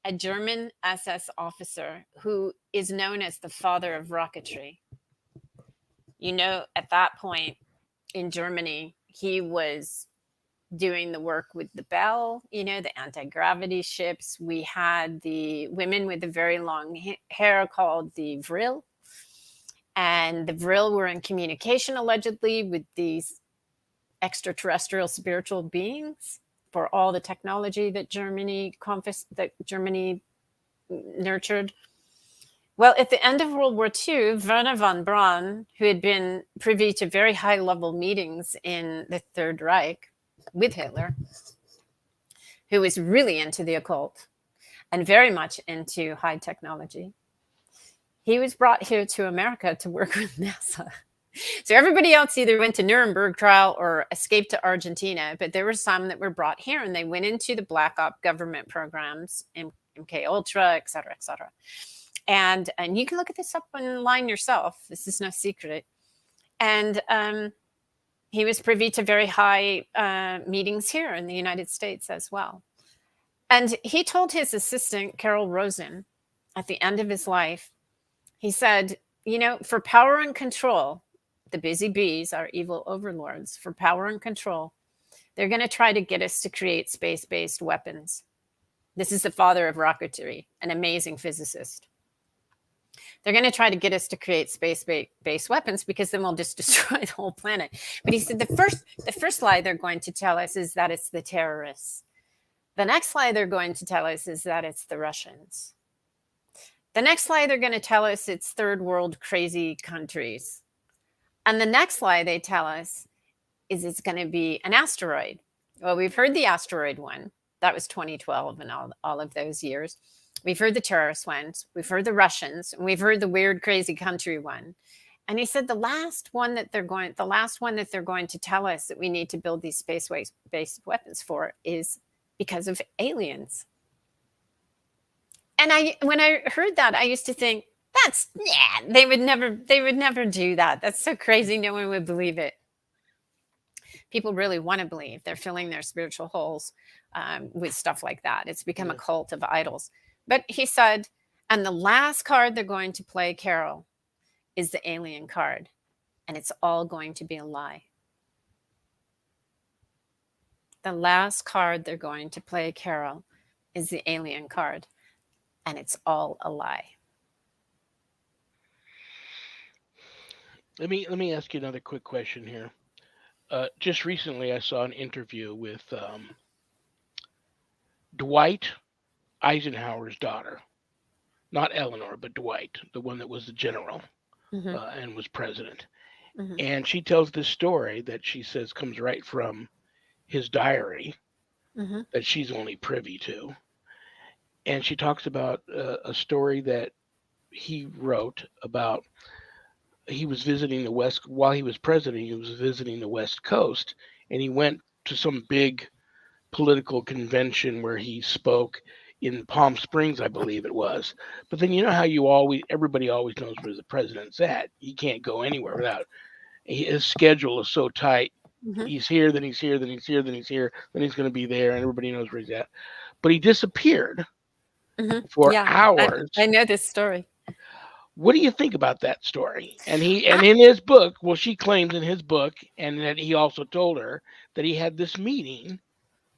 a German SS officer who is known as the father of rocketry, at that point in Germany, he was doing the work with the Bell, the anti gravity ships. We had the women with the very long hair called the Vril. And the Vril were in communication allegedly with these extraterrestrial spiritual beings for all the technology that Germany nurtured. Well, at the end of World War II, Werner von Braun, who had been privy to very high level meetings in the Third Reich with Hitler, who was really into the occult and very much into high technology, he was brought here to America to work with NASA. So everybody else either went to Nuremberg trial or escaped to Argentina, but there were some that were brought here, and they went into the Black Op government programs, MK Ultra, et cetera, et cetera. And you can look at this up online yourself. This is no secret. And he was privy to very high meetings here in the United States as well. And he told his assistant, Carol Rosen, at the end of his life, he said, for power and control, the busy bees, our evil overlords, for power and control, they're going to try to get us to create space-based weapons. This is the father of rocketry, an amazing physicist. They're going to try to get us to create space-based weapons because then we'll just destroy the whole planet. But he said the first lie they're going to tell us is that it's the terrorists. The next lie they're going to tell us is that it's the Russians. The next lie they're going to tell us it's third world crazy countries. And the next lie they tell us is it's going to be an asteroid. Well, we've heard the asteroid one. That was 2012 and all of those years. We've heard the terrorist ones. We've heard the Russians. And we've heard the weird, crazy country one. And he said the last one that they're going to tell us that we need to build these space-based weapons for is because of aliens. And when I heard that, I used to think, they would never do that. That's so crazy. No one would believe it. People really want to believe. They're filling their spiritual holes with stuff like that. It's become a cult of idols. But he said, and the last card they're going to play, Carol, is the alien card. And it's all going to be a lie. The last card they're going to play, Carol, is the alien card. And it's all a lie. Let me ask you another quick question here. Just recently, I saw an interview with Dwight Eisenhower's daughter, not Eleanor, but Dwight, the one that was the general and was president. Mm-hmm. And she tells this story that she says comes right from his diary that she's only privy to. And she talks about a story that he wrote about. He was visiting the West while he was president. He was visiting the West Coast, and he went to some big political convention where he spoke in Palm Springs, I believe it was. But then you know how everybody always knows where the president's at. He can't go anywhere without. His schedule is so tight. He's here, then he's here, then he's here, then he's here, then he's going to be there, and everybody knows where he's at. But he disappeared. for Yeah, I hours. know this story. What do you think about that story? I And in his book, well, she claims in his book, and that he also told her that he had this meeting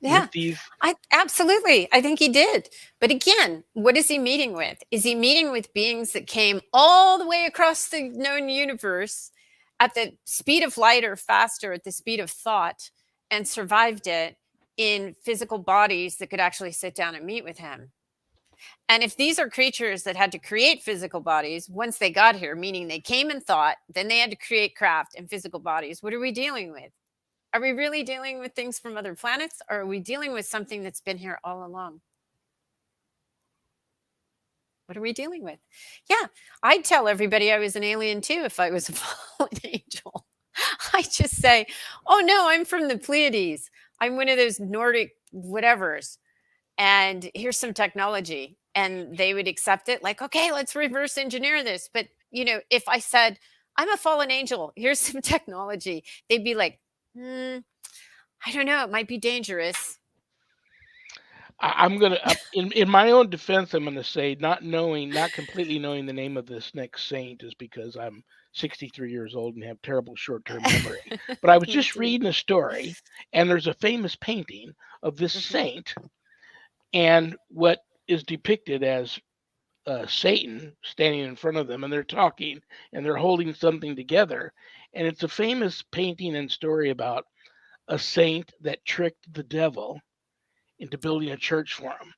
with Yeah, these. I absolutely. I think he did. But again, what is he meeting with? Is he meeting with beings that came all the way across the known universe at the speed of light or faster, at the speed of thought, and survived it in physical bodies that could actually sit down and meet with him? And if these are creatures that had to create physical bodies once they got here, meaning they came and thought, then they had to create craft and physical bodies, what are we dealing with? Are we really dealing with things from other planets, or are we dealing with something that's been here all along? What are we dealing with? Yeah, I'd tell everybody I was an alien too if I was a fallen angel. I just say, "Oh no, I'm from the Pleiades. I'm one of those Nordic whatevers, and here's some technology." And they would accept it, like, "Okay, let's reverse engineer this." But if I said, "I'm a fallen angel. Here's some technology," they'd be like, "Hmm, I don't know. It might be dangerous." I'm gonna, in my own defense, I'm gonna say not completely knowing the name of this next saint is because I'm 63 years old and have terrible short-term memory. But I was Me just too. reading a story, and there's a famous painting of this Mhm. saint, and what is depicted as Satan standing in front of them, and they're talking, and they're holding something together, and it's a famous painting and story about a saint that tricked the devil into building a church for him.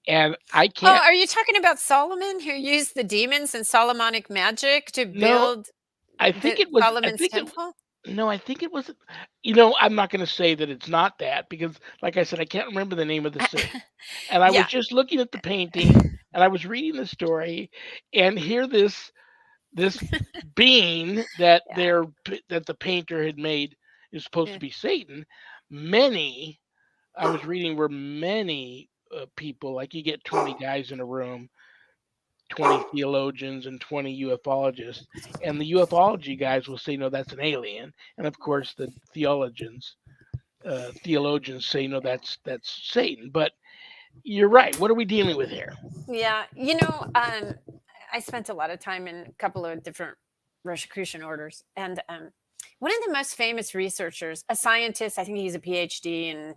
And I Oh, can't. are you talking about Solomon who used the demons and Solomonic magic to No, build I think the it was. I Solomon's think it. temple? No, I think it was. I'm not going to say that it's not that because, like I said, I can't remember the name of the saint. And I was Yeah. just looking at the painting, and I was reading the story, and here this being Yeah. that the painter had made is supposed to Yeah. be Satan. Many I was reading where many people, like you get 20 guys in a room, 20 theologians and 20 ufologists, and the ufology guys will say no, that's an alien, and of course the theologians say no, that's Satan. But you're right. What are we dealing with here? Yeah. I spent a lot of time in a couple of different Rosicrucian orders. And one of the most famous researchers, a scientist, I think he's a PhD in,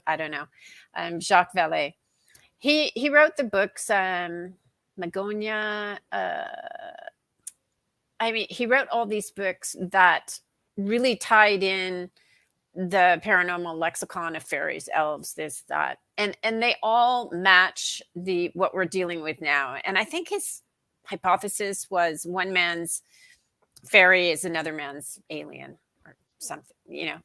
I don't know, Jacques Vallée. He wrote the books, Magonia. I mean, he wrote all these books that really tied in the paranormal lexicon of fairies, elves, this, that, and they all match the what we're dealing with now. And I think his hypothesis was one man's fairy is another man's alien or something,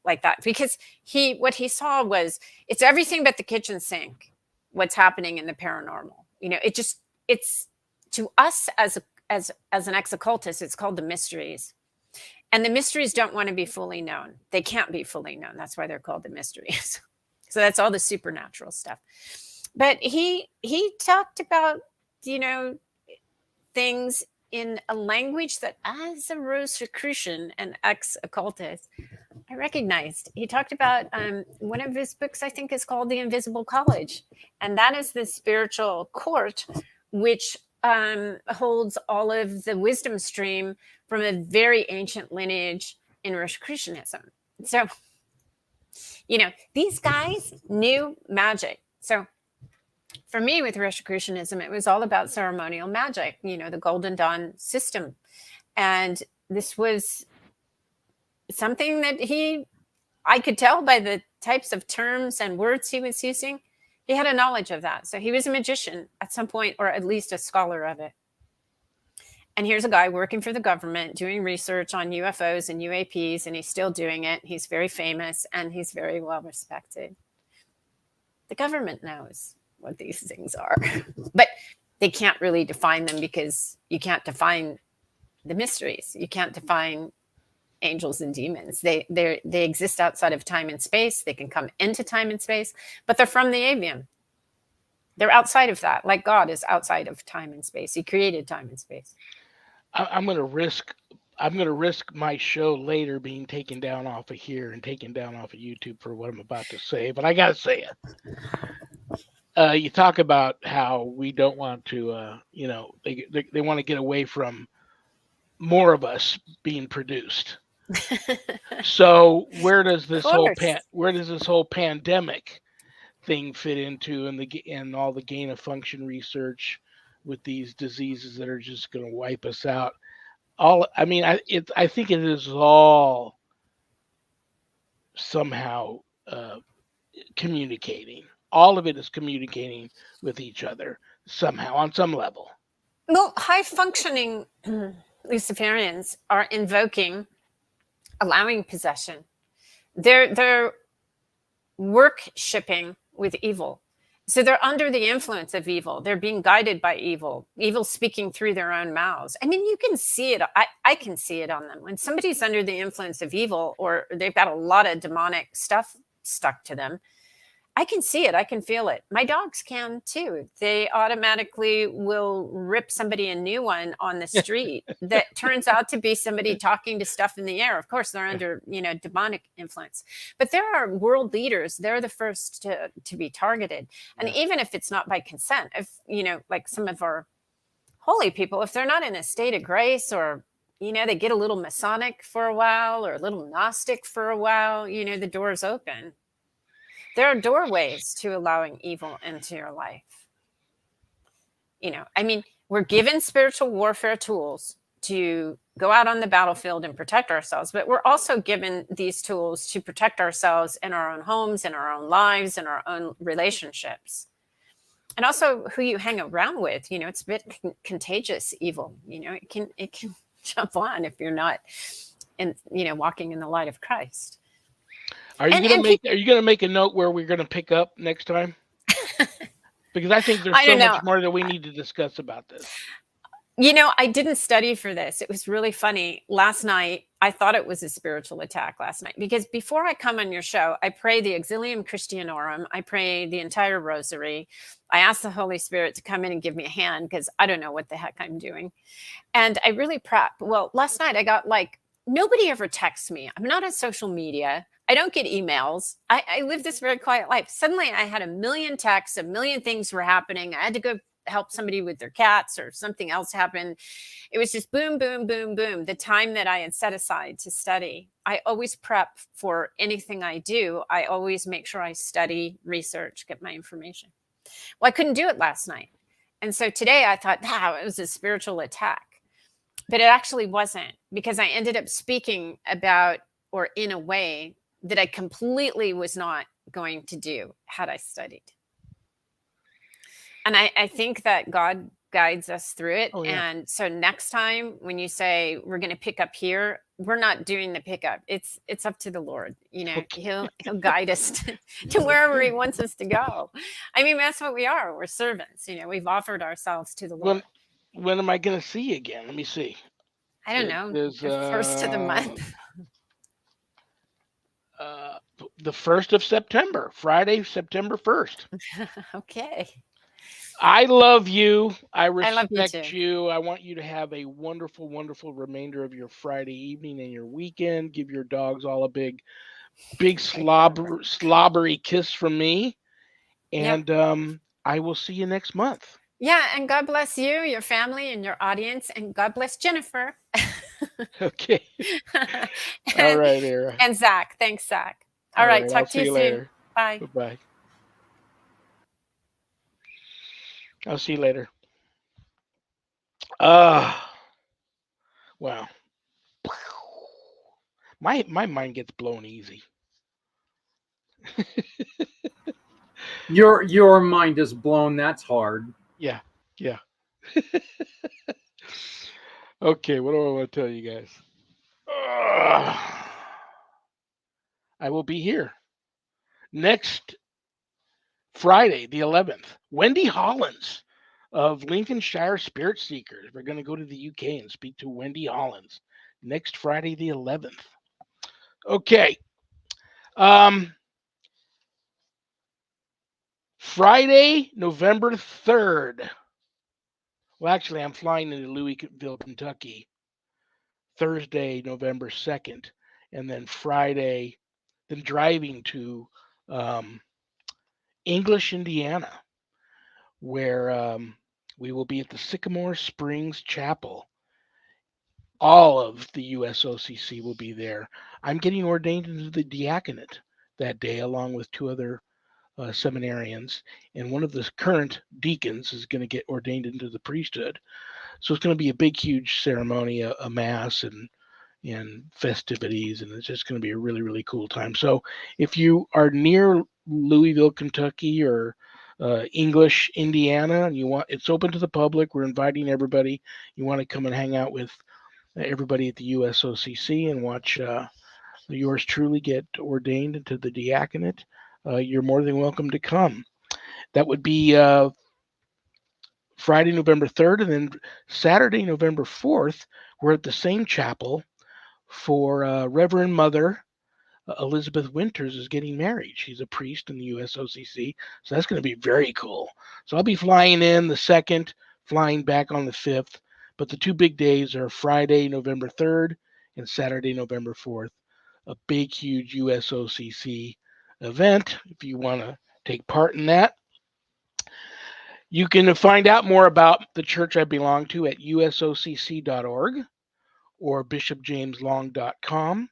like that. Because he what he saw was it's everything but the kitchen sink. What's happening in the paranormal? It's to us as an ex-occultist, it's called the mysteries. And the mysteries don't want to be fully known. They can't be fully known. That's why they're called the mysteries. So that's all the supernatural stuff. But he talked about, you know, things in a language that as a Rosicrucian and ex-occultist, I recognized. He talked about one of his books, I think, is called The Invisible College. And that is the spiritual court which holds all of the wisdom stream from a very ancient lineage in Rosicrucianism. So, these guys knew magic. So, for me with Rosicrucianism, it was all about ceremonial magic, the Golden Dawn system. And this was something that I could tell by the types of terms and words he was using, he had a knowledge of that. So he was a magician at some point, or at least a scholar of it. And here's a guy working for the government doing research on UFOs and UAPs, and he's still doing it. He's very famous and he's very well respected. The government knows what these things are, but they can't really define them because you can't define the mysteries. You can't define angels and demons. They exist outside of time and space. They can come into time and space, but they're from the avian. They're outside of that, like God is outside of time and space. He created time and space. I'm going to risk. I'm going to risk my show later being taken down off of here and taken down off of YouTube for what I'm about to say, but I got to say it. You talk about how we don't want to, they want to get away from more of us being produced. So Of course. where does this whole pandemic thing fit into, and all the gain of function research with these diseases that are just going to wipe us out? I think it is all somehow communicating. All of it is communicating with each other somehow on some level. Well, high functioning Luciferians are invoking, allowing possession. They're work-shipping with evil. So they're under the influence of evil. They're being guided by evil, evil speaking through their own mouths. I mean, you can see it. I can see it on them. When somebody's under the influence of evil, or they've got a lot of demonic stuff stuck to them, I can see it. I can feel it. My dogs can too. They automatically will rip somebody a new one on the street that turns out to be somebody talking to stuff in the air. Of course, they're under, demonic influence. But there are world leaders. They're the first to be targeted. And Yeah. even if it's not by consent, if, like some of our holy people, if they're not in a state of grace, or they get a little Masonic for a while, or a little Gnostic for a while, the door's open. There are doorways to allowing evil into your life. I mean, we're given spiritual warfare tools to go out on the battlefield and protect ourselves, but we're also given these tools to protect ourselves in our own homes, in our own lives, in our own relationships. And also who you hang around with. It's a bit contagious evil. It can jump on if you're not walking in the light of Christ. And Are you gonna make a note where we're gonna pick up next time? Because I think there's I so don't know. much more that we need to discuss about this. I didn't study for this. It was really funny. Last night, I thought it was a spiritual attack last night, because before I come on your show, I pray the Exilium Christianorum. I pray the entire rosary. I ask the Holy Spirit to come in and give me a hand, because I don't know what the heck I'm doing. And I really prep. Well, last night I got nobody ever texts me. I'm not on social media. I don't get emails. I live this very quiet life. Suddenly I had a million texts, a million things were happening. I had to go help somebody with their cats, or something else happened. It was just boom, boom, boom, boom. The time that I had set aside to study. I always prep for anything I do. I always make sure I study, research, get my information. Well, I couldn't do it last night. And so today I thought, wow, it was a spiritual attack. But it actually wasn't, because I ended up speaking about, or in a way that I completely was not going to do had I studied. And I think that God guides us through it. Oh yeah. And so next time when you say we're going to pick up here, we're not doing the pickup. It's up to the Lord. Okay. He'll guide us to wherever he wants us to go. I mean, that's what we are. We're servants. We've offered ourselves to the When Lord. when am I gonna see you again? Let me see. I don't It know, is the first of the month. uh the 1st of September, Friday, September 1st. Okay. I love you. I I love you respect too. you. I want you to have a wonderful, wonderful remainder of your Friday evening and your weekend. Give your dogs all a big slobbery kiss from me. Yep. And I will see you next month. Yeah, and God bless you, your family, and your audience, and God bless Jennifer. Okay. All and, right, Era. and Zach. Thanks, Zach. All All right, right. I'll talk to see you you soon. later. Bye. Bye bye. I'll see you later. Ah, wow. My mind gets blown easy. Your mind is blown. That's hard. Yeah. Yeah. Okay. What do I want to tell you guys? Ah, I will be here next Friday, the 11th. Wendy Hollins of Lincolnshire Spirit Seekers. We're going to go to the UK and speak to Wendy Hollins next Friday, the 11th. Okay. Um, Friday, November 3rd. Well, actually, I'm flying into Louisville, Kentucky Thursday, November 2nd. And then Friday, then driving to um, English, Indiana where we will be at the Sycamore Springs Chapel. All of the USOCC will be there. I'm getting ordained into the diaconate that day, along with two other seminarians, and one of the current deacons is going to get ordained into the priesthood. So it's going to be a big, huge ceremony, a mass, and festivities, and it's just going to be a really, really cool time. So if you are near Louisville, Kentucky, or English, Indiana, and you want, it's open to the public. We're inviting everybody. You want to come and hang out with everybody at the USOCC and watch yours truly get ordained into the diaconate. You're more than welcome to come. That would be Friday, November 3rd, and then Saturday, November 4th, we're at the same chapel for Reverend Mother Elizabeth Winters is getting married. She's a priest in the USOCC, so that's going to be very cool. So I'll be flying in the 2nd, flying back on the 5th, but the two big days are Friday, November 3rd, and Saturday, November 4th. A big, huge USOCC event. If you want to take part in that, you can find out more about the church I belong to at usocc.org or bishopjameslong.com.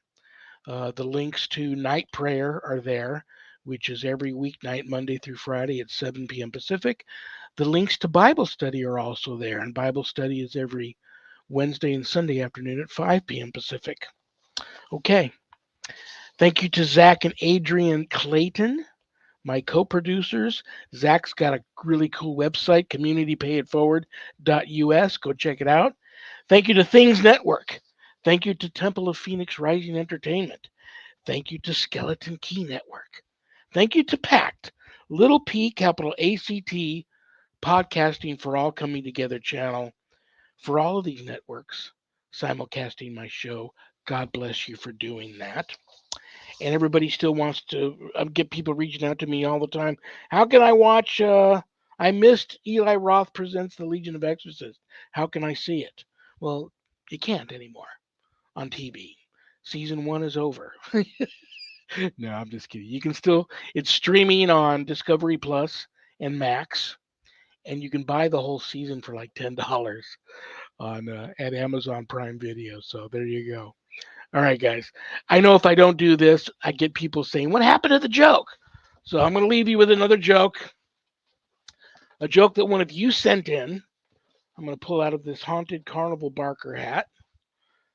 The links to night prayer are there, which is every weeknight, Monday through Friday at 7 p.m. Pacific. The links to Bible study are also there, and Bible study is every Wednesday and Sunday afternoon at 5 p.m. Pacific. Okay. Thank you to Zach and Adrian Clayton, my co-producers. Zach's got a really cool website, communitypayitforward.us. Go check it out. Thank you to Things Network. Thank you to Temple of Phoenix Rising Entertainment. Thank you to Skeleton Key Network. Thank you to PACT, little p, capital ACT, Podcasting for All Coming Together channel. For all of these networks simulcasting my show, God bless you for doing that. And everybody still wants to get people reaching out to me all the time. How can I watch? I missed Eli Roth presents the Legion of Exorcists. How can I see it? Well, you can't anymore on TV. Season 1 is over. No, I'm just kidding. You can still, it's streaming on Discovery Plus and Max, and you can buy the whole season for like $10 on at Amazon Prime Video. So there you go. All right, guys. I know if I don't do this, I get people saying, "What happened to the joke?" So I'm going to leave you with another joke, a joke that one of you sent in. I'm going to pull out of this haunted carnival barker hat.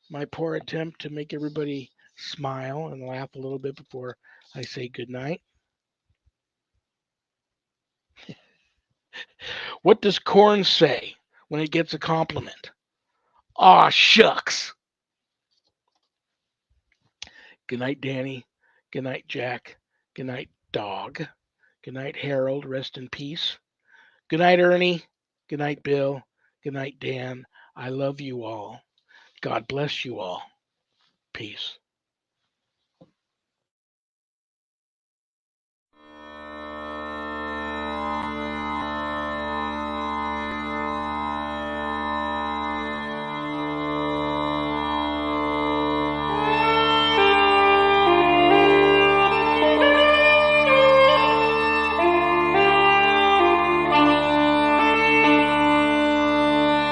My poor attempt to make everybody smile and laugh a little bit before I say goodnight. What does corn say when it gets a compliment? Aw, shucks. Good night, Danny. Good night, Jack. Good night, dog. Good night, Harold. Rest in peace. Good night, Ernie. Good night, Bill. Good night, Dan. I love you all. God bless you all. Peace.